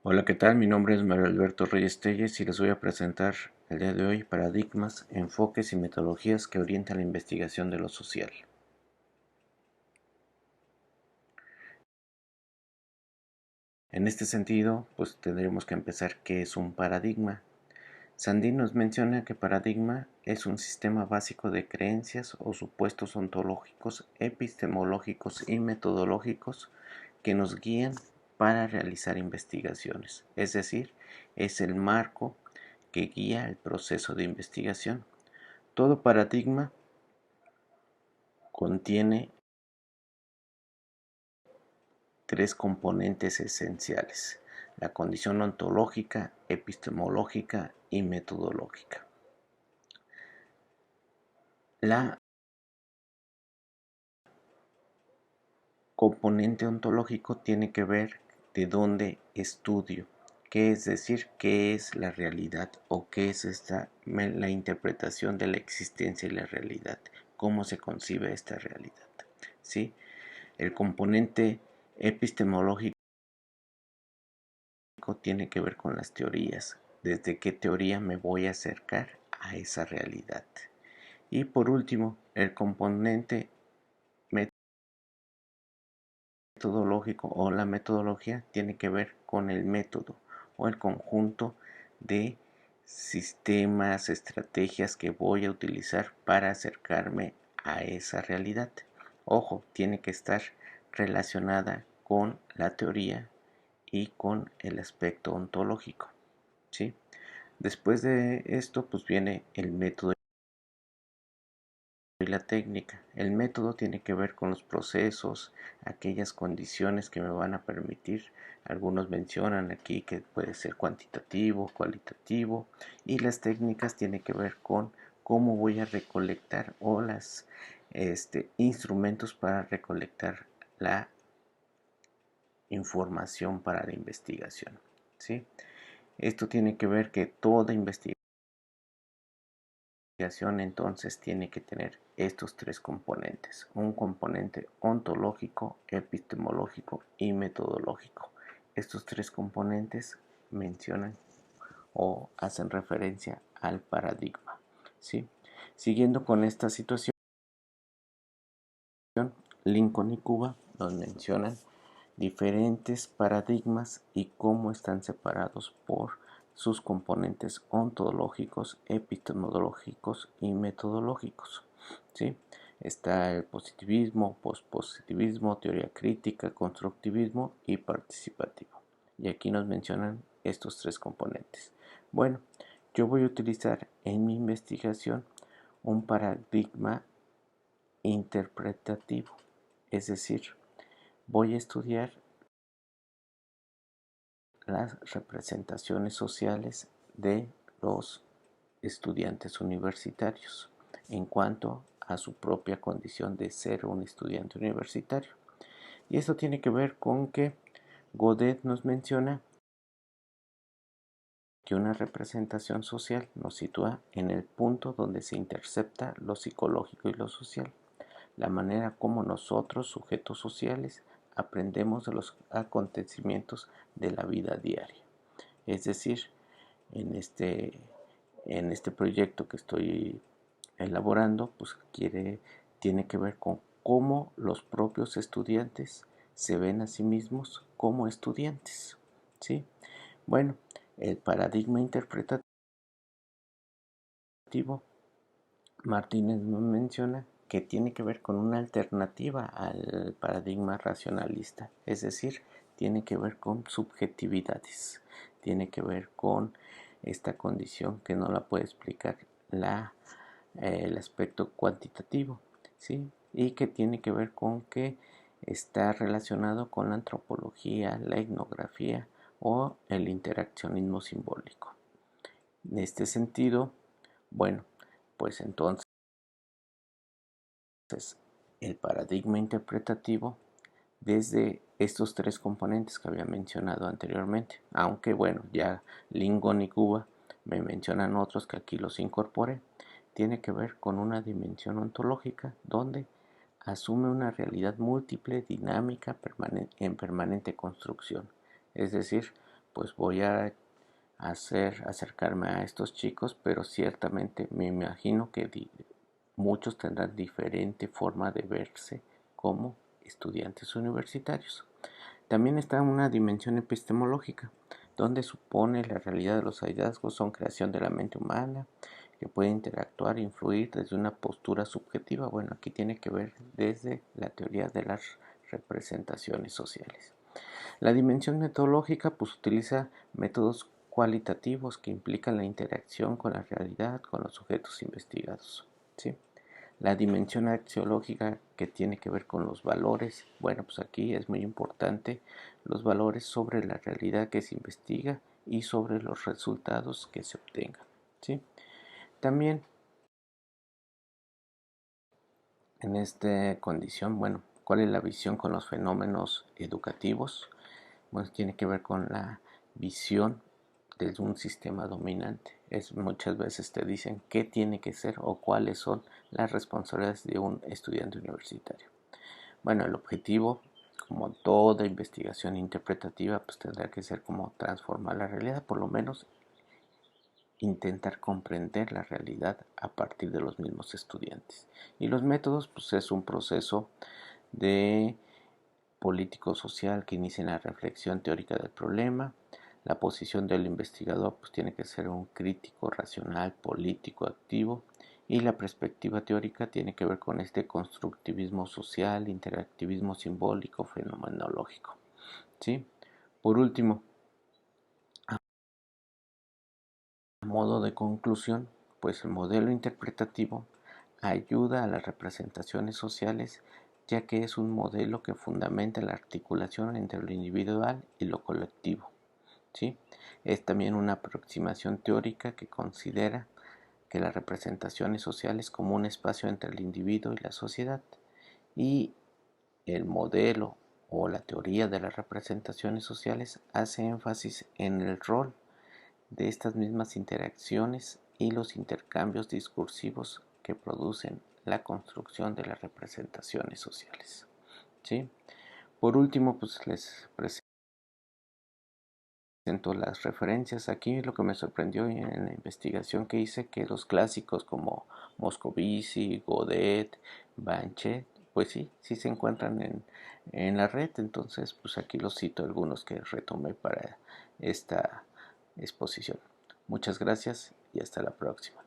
Hola, ¿qué tal? Mi nombre es Mario Alberto Reyes Telles y les voy a presentar el día de hoy paradigmas, enfoques y metodologías que orientan la investigación de lo social. En este sentido, pues tendremos que empezar qué es un paradigma. Sandin nos menciona que paradigma es un sistema básico de creencias o supuestos ontológicos, epistemológicos y metodológicos que nos guían para realizar investigaciones. Es decir, es el marco que guía el proceso de investigación. Todo paradigma contiene tres componentes esenciales: la condición ontológica, epistemológica y metodológica. La componente ontológico tiene que ver de dónde estudio, qué es decir, qué es la realidad o qué es la interpretación de la existencia y la realidad, cómo se concibe esta realidad. ¿Sí? El componente epistemológico tiene que ver con las teorías, desde qué teoría me voy a acercar a esa realidad. Y por último, el componente metodológico o la metodología tiene que ver con el método o el conjunto de sistemas, estrategias que voy a utilizar para acercarme a esa realidad. Ojo, tiene que estar relacionada con la teoría y con el aspecto ontológico, ¿sí? Después de esto, pues viene el método y la técnica. El método tiene que ver con los procesos, aquellas condiciones que me van a permitir. Algunos mencionan aquí que puede ser cuantitativo, cualitativo, y las técnicas tienen que ver con cómo voy a recolectar o las instrumentos para recolectar la información para la investigación, ¿sí? Esto tiene que ver que toda investigación entonces tiene que tener estos tres componentes: un componente ontológico, epistemológico y metodológico. Estos tres componentes mencionan o hacen referencia al paradigma, ¿sí? Siguiendo con esta situación, Lincoln y Cuba nos mencionan diferentes paradigmas y cómo están separados por sus componentes ontológicos, epistemológicos y metodológicos, ¿sí? Está el positivismo, pospositivismo, teoría crítica, constructivismo y participativo. Y aquí nos mencionan estos tres componentes. Bueno, yo voy a utilizar en mi investigación un paradigma interpretativo, es decir, voy a estudiar las representaciones sociales de los estudiantes universitarios en cuanto a su propia condición de ser un estudiante universitario. Y esto tiene que ver con que Godet nos menciona que una representación social nos sitúa en el punto donde se intercepta lo psicológico y lo social, la manera como nosotros, sujetos sociales, aprendemos de los acontecimientos de la vida diaria. Es decir, en este proyecto que estoy elaborando, pues tiene que ver con cómo los propios estudiantes se ven a sí mismos como estudiantes, ¿sí? Bueno, el paradigma interpretativo, Martínez nos menciona que tiene que ver con una alternativa al paradigma racionalista, es decir, tiene que ver con subjetividades, tiene que ver con esta condición que no la puede explicar el aspecto cuantitativo, ¿sí? Y que tiene que ver con que está relacionado con la antropología, la etnografía o el interaccionismo simbólico. En este sentido, bueno, pues entonces el paradigma interpretativo desde estos tres componentes que había mencionado anteriormente, aunque bueno, ya Lincoln y Cuba me mencionan otros que aquí los incorporé, tiene que ver con una dimensión ontológica donde asume una realidad múltiple, dinámica, en permanente construcción. Es decir, pues voy a acercarme a estos chicos, pero ciertamente me imagino que muchos tendrán diferente forma de verse como estudiantes universitarios. También está una dimensión epistemológica, donde supone la realidad de los hallazgos son creación de la mente humana, que puede interactuar e influir desde una postura subjetiva. Bueno, aquí tiene que ver desde la teoría de las representaciones sociales. La dimensión metodológica pues utiliza métodos cualitativos que implican la interacción con la realidad, con los sujetos investigados. ¿Sí? La dimensión axiológica que tiene que ver con los valores, bueno, pues aquí es muy importante los valores sobre la realidad que se investiga y sobre los resultados que se obtengan. ¿Sí? También en esta condición, bueno, ¿cuál es la visión con los fenómenos educativos? Bueno, tiene que ver con la visión de un sistema dominante. Muchas veces te dicen qué tiene que ser o cuáles son las responsabilidades de un estudiante universitario. Bueno, el objetivo, como toda investigación interpretativa, pues tendrá que ser como transformar la realidad, por lo menos intentar comprender la realidad a partir de los mismos estudiantes. Y los métodos, pues es un proceso de político-social que inicia la reflexión teórica del problema. La posición del investigador pues tiene que ser un crítico, racional, político, activo. Y la perspectiva teórica tiene que ver con este constructivismo social, interactivismo simbólico, fenomenológico. ¿Sí? Por último, a modo de conclusión, pues el modelo interpretativo ayuda a las representaciones sociales, ya que es un modelo que fundamenta la articulación entre lo individual y lo colectivo. ¿Sí? Es también una aproximación teórica que considera que las representaciones sociales como un espacio entre el individuo y la sociedad, y el modelo o la teoría de las representaciones sociales hace énfasis en el rol de estas mismas interacciones y los intercambios discursivos que producen la construcción de las representaciones sociales. ¿Sí? Por último, pues les presento las referencias. Aquí lo que me sorprendió en la investigación que hice, que los clásicos como Moscovici, Godet, Banchet, pues sí se encuentran en la red. Entonces, pues aquí los cito algunos que retomé para esta exposición. Muchas gracias y hasta la próxima.